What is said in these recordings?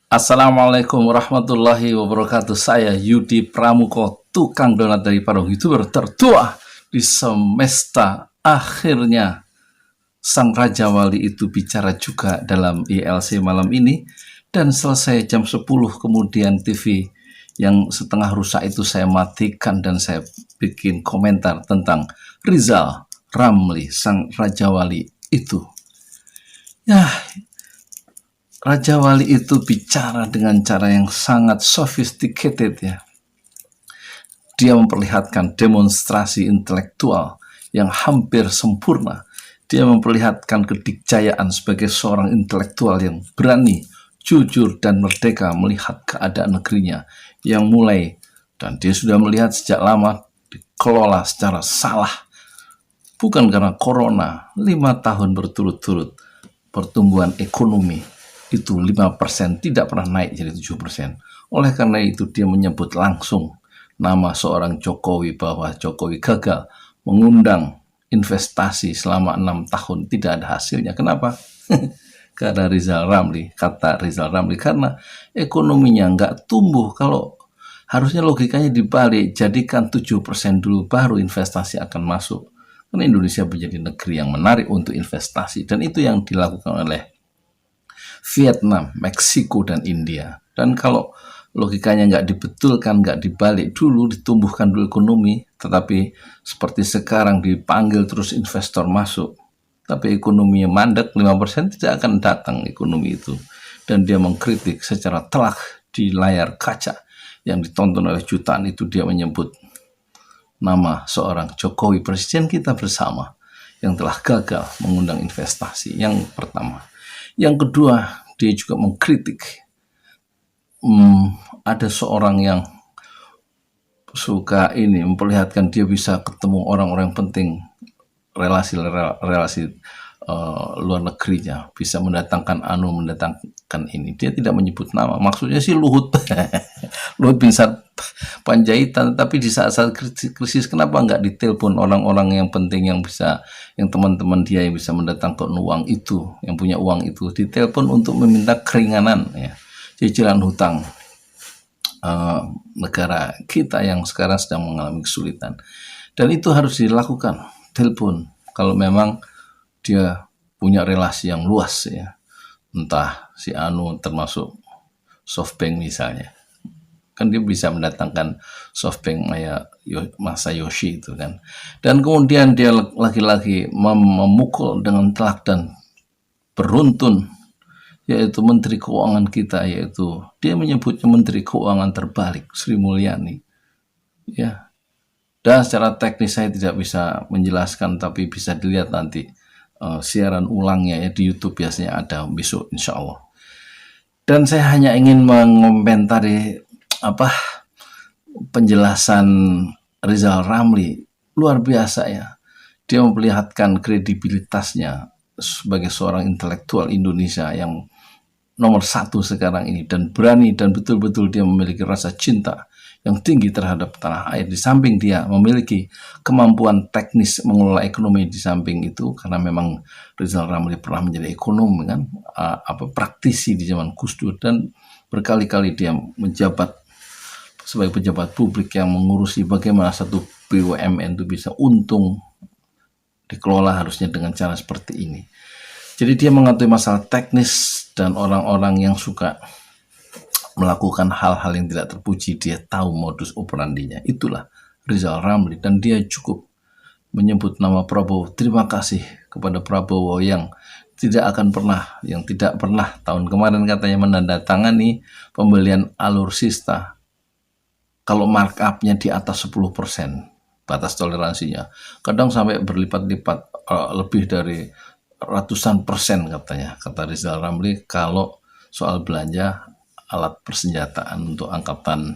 Assalamualaikum warahmatullahi wabarakatuh. Saya Yudi Pramuko, tukang donat dari para YouTuber tertua di semesta. Akhirnya Sang Raja Wali itu bicara juga dalam ILC malam ini, dan selesai jam 10. Kemudian TV yang setengah rusak itu saya matikan dan saya bikin komentar tentang Rizal Ramli, Sang Raja Wali itu. Ya, Raja Wali itu bicara dengan cara yang sangat sophisticated ya. Dia memperlihatkan demonstrasi intelektual yang hampir sempurna. Dia memperlihatkan kedikjayaan sebagai seorang intelektual yang berani, jujur, dan merdeka melihat keadaan negerinya yang mulai, dan dia sudah melihat sejak lama, dikelola secara salah. Bukan karena corona, 5 tahun berturut-turut pertumbuhan ekonomi itu 5%, tidak pernah naik jadi 7%. Oleh karena itu dia menyebut langsung nama seorang Jokowi bahwa Jokowi gagal mengundang investasi selama 6 tahun, tidak ada hasilnya. Kenapa? Karena Rizal Ramli, kata Rizal Ramli, karena ekonominya nggak tumbuh. Kalau harusnya logikanya dibalik, jadikan 7% dulu baru investasi akan masuk. Karena Indonesia menjadi negeri yang menarik untuk investasi, dan itu yang dilakukan oleh Vietnam, Meksiko, dan India. Dan kalau logikanya nggak dibetulkan, nggak dibalik dulu, ditumbuhkan dulu ekonomi, tetapi seperti sekarang dipanggil terus investor masuk, tapi ekonominya mandek, 5% tidak akan datang ekonomi itu. Dan dia mengkritik secara telak di layar kaca yang ditonton oleh jutaan itu. Dia menyebut nama seorang Jokowi, presiden kita bersama, yang telah gagal mengundang investasi. Yang pertama. Yang kedua, dia juga mengkritik ada seorang yang suka ini memperlihatkan dia bisa ketemu orang-orang penting, relasi luar negerinya, bisa mendatangkan mendatangkan ini. Dia tidak menyebut nama, maksudnya sih Luhut Luhut bin Panjaitan, tapi di saat-saat krisis kenapa nggak ditelepon orang-orang yang penting, yang bisa, yang teman-teman dia yang bisa mendatangkan uang itu, yang punya uang itu, ditelepon untuk meminta keringanan ya, cicilan hutang negara kita yang sekarang sedang mengalami kesulitan. Dan itu harus dilakukan, telepon, kalau memang dia punya relasi yang luas ya, entah si termasuk SoftBank misalnya, kan dia bisa mendatangkan SoftBank Masa Yoshi itu kan. Dan kemudian dia lagi-lagi memukul dengan telak dan beruntun, yaitu Menteri Keuangan kita, yaitu dia menyebutnya Menteri Keuangan terbalik, Sri Mulyani ya. Dan secara teknis saya tidak bisa menjelaskan, tapi bisa dilihat nanti siaran ulangnya ya di YouTube, biasanya ada besok insya Allah. Dan saya hanya ingin mengomentari penjelasan Rizal Ramli, luar biasa ya. Dia memperlihatkan kredibilitasnya sebagai seorang intelektual Indonesia yang nomor 1 sekarang ini, dan berani, dan betul-betul dia memiliki rasa cinta yang tinggi terhadap tanah air. Di samping dia memiliki kemampuan teknis mengelola ekonomi, di samping itu karena memang Rizal Ramli pernah menjadi ekonom kan, praktisi di zaman Gus Dur, dan berkali-kali dia menjabat sebagai pejabat publik yang mengurusi bagaimana satu BUMN itu bisa untung dikelola harusnya dengan cara seperti ini. Jadi dia mengatur masalah teknis, dan orang-orang yang suka melakukan hal-hal yang tidak terpuji, dia tahu modus operandinya. Itulah Rizal Ramli, dan dia cukup menyebut nama Prabowo. Terima kasih kepada Prabowo yang tidak pernah tahun kemarin katanya menandatangani pembelian alutsista kalau markupnya di atas 10%, batas toleransinya. Kadang sampai berlipat-lipat, lebih dari ratusan persen katanya, kata Rizal Ramli, kalau soal belanja alat persenjataan untuk angkatan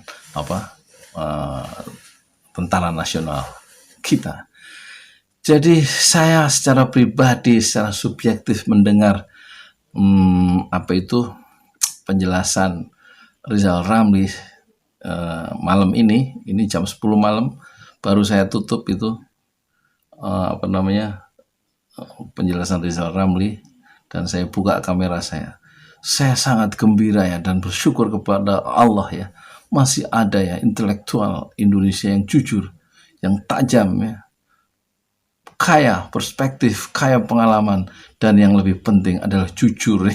tentara nasional kita. Jadi saya secara pribadi, secara subjektif mendengar penjelasan Rizal Ramli malam ini jam 10 malam baru saya tutup itu penjelasan Rizal Ramli, dan saya buka kamera saya. Saya sangat gembira ya dan bersyukur kepada Allah ya, masih ada ya intelektual Indonesia yang jujur, yang tajam ya, kaya perspektif, kaya pengalaman, dan yang lebih penting adalah jujur.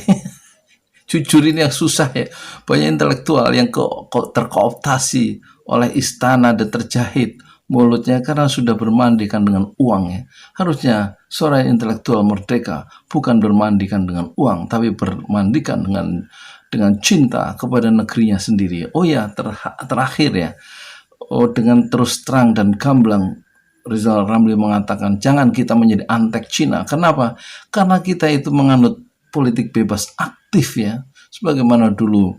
Jujur ini yang susah ya. Banyak intelektual yang terkooptasi oleh istana dan terjahit mulutnya karena sudah bermandikan dengan uang ya. Harusnya seorang intelektual merdeka bukan bermandikan dengan uang, tapi bermandikan dengan cinta kepada negerinya sendiri. Oh ya, terakhir ya. Oh, dengan terus terang dan gamblang Rizal Ramli mengatakan jangan kita menjadi antek Cina. Kenapa? Karena kita itu menganut politik bebas aktif ya, sebagaimana dulu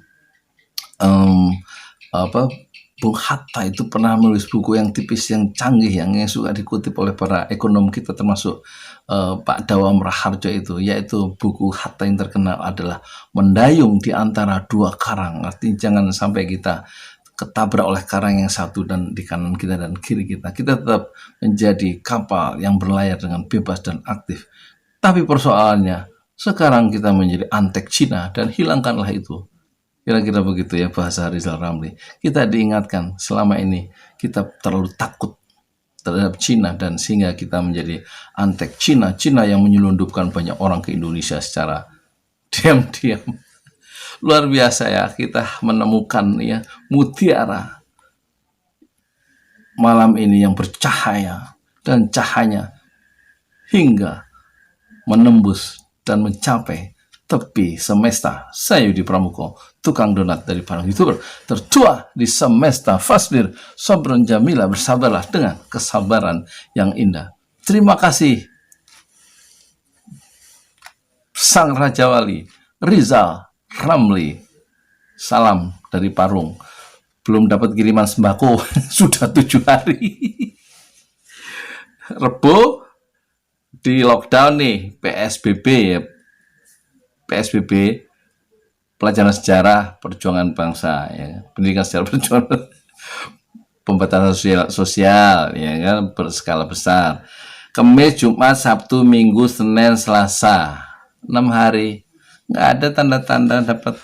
Bung Hatta itu pernah menulis buku yang tipis, yang canggih, yang suka dikutip oleh para ekonom kita, termasuk Pak Dawam Raharjo itu, yaitu buku Hatta yang terkenal adalah mendayung di antara dua karang. Artinya jangan sampai kita ketabrak oleh karang yang satu dan di kanan kita dan kiri kita. Kita tetap menjadi kapal yang berlayar dengan bebas dan aktif. Tapi persoalannya, sekarang kita menjadi antek Cina dan hilangkanlah itu. Kira-kira begitu ya bahasa Rizal Ramli. Kita diingatkan selama ini kita terlalu takut terhadap Cina dan sehingga kita menjadi antek Cina. Cina yang menyelundupkan banyak orang ke Indonesia secara diam-diam. Luar biasa ya, kita menemukan ya mutiara malam ini yang bercahaya dan cahayanya hingga menembus dan mencapai tepi semesta. Saya Yudi Pramuko, tukang donat dari para YouTuber tertua di semesta. Fasbir Sobron Jamila, bersabarlah dengan kesabaran yang indah. Terima kasih Sang Raja Wali Rizal Ramli. Salam dari Parung. Belum dapat kiriman sembako sudah 7 hari. Rebo di lockdown nih, PSBB ya. PSBB, pelajaran sejarah perjuangan bangsa ya, pendidikan sejarah perjuangan, pembatasan sosial ya kan, berskala besar. Kamis, Jumat, Sabtu, Minggu, Senin, Selasa, 6 hari nggak ada tanda-tanda dapat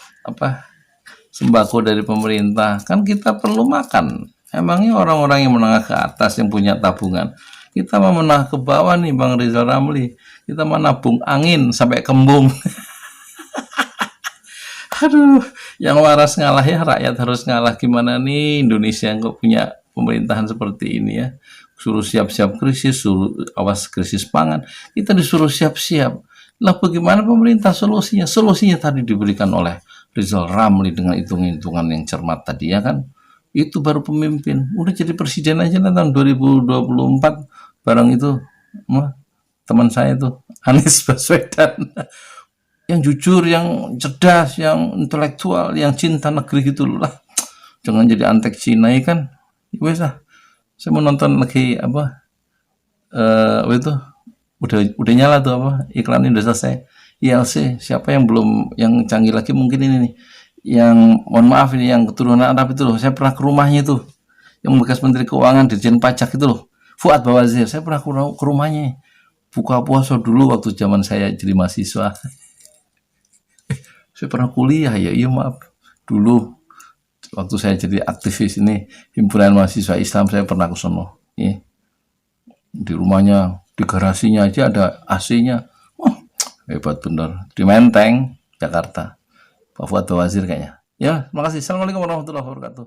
sembako dari pemerintah. Kan kita perlu makan. Emangnya orang-orang yang menengah ke atas yang punya tabungan, kita mau menengah ke bawah nih Bang Rizal Ramli, kita mau nabung angin sampai kembung. Aduh, yang waras ngalah ya, rakyat harus ngalah. Gimana nih Indonesia yang kok punya pemerintahan seperti ini ya. Suruh siap-siap krisis, suruh awas krisis pangan, kita disuruh siap-siap. Lah bagaimana pemerintah solusinya? Solusinya tadi diberikan oleh Rizal Ramli dengan hitung-hitungan yang cermat tadi ya kan. Itu baru pemimpin. Udah jadi presiden aja tahun 2024 barang itu. Teman saya tuh Anies Baswedan. Yang jujur, yang cerdas, yang intelektual, yang cinta negeri gitu lah. Jangan jadi antek Cina ya kan. Wes lah. Saya mau nonton lagi itu udah nyala tuh iklan ini udah selesai. ILC, siapa yang belum, yang canggih lagi mungkin ini nih. Yang mohon maaf ini yang keturunan Arab itu loh. Saya pernah ke rumahnya itu. Yang bekas Menteri Keuangan, Dirjen Pajak itu loh. Fuad Bawazir, saya pernah ke rumahnya. Buka puasa dulu waktu zaman saya jadi mahasiswa. Saya pernah kuliah ya, iya maaf. Dulu waktu saya jadi aktivis ini himpunan mahasiswa Islam, saya pernah ke sono. Ya. Di rumahnya, di garasinya aja ada AC-nya. Hebat bener. Di Menteng, Jakarta. Pak Fuad Bawazir kayaknya. Ya, terima kasih. Assalamualaikum warahmatullahi wabarakatuh.